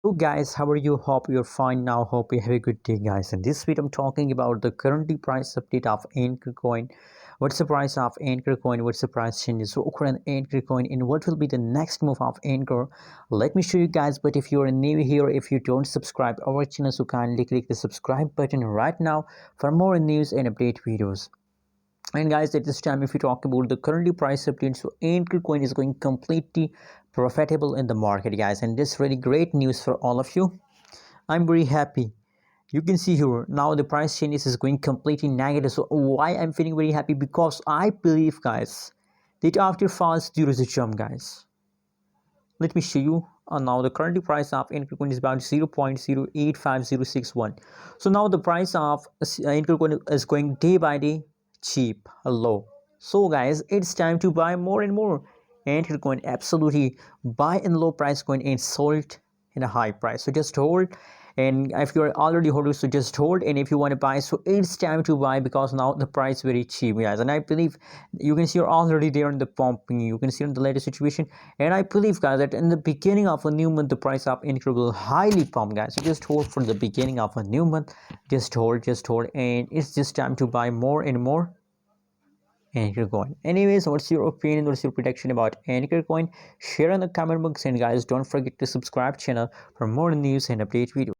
So guys, how are you? Hope you're fine now. Hope you have a good day, guys. In this video, I'm talking about the currently price update of Ankr coin. What's the price of Ankr coin? What's the price changes so occur on Ankr coin? And what will be the next move of Ankr? Let me show you guys. But if you're new here, if you don't subscribe our channel, so kindly click the subscribe button right now for more news and update videos. And guys, at this time, if you talk about the currently price update, so Ankr coin is going completely profitable in the market, guys, and this really great news for all of you. I'm very happy. You can see here now the price changes is going completely negative. So why I'm feeling very happy? Because I believe, guys, that after fast there is a jump, guys. Let me show you. Now the current price of Ankr coin is about 0.085061. So now the price of Ankr coin is going day by day cheap, low. So guys, it's time to buy more and more Ankr coin. Absolutely buy in low price coin and sold in a high price. So just hold, and if you're already holding, so just hold, and if you want to buy, so it's time to buy because now the price very cheap, guys. And I believe you can see you're already there in the pumping, you can see in the latest situation. And I believe, guys, that in the beginning of a new month the price of Ankr will highly pump, guys. So just hold for the beginning of a new month. Just hold, and it's just time to buy more and more Ankr coin. Anyways, what's your opinion, what's your prediction about Ankr coin? Share in the comment box, and guys, don't forget to subscribe channel for more news and update videos.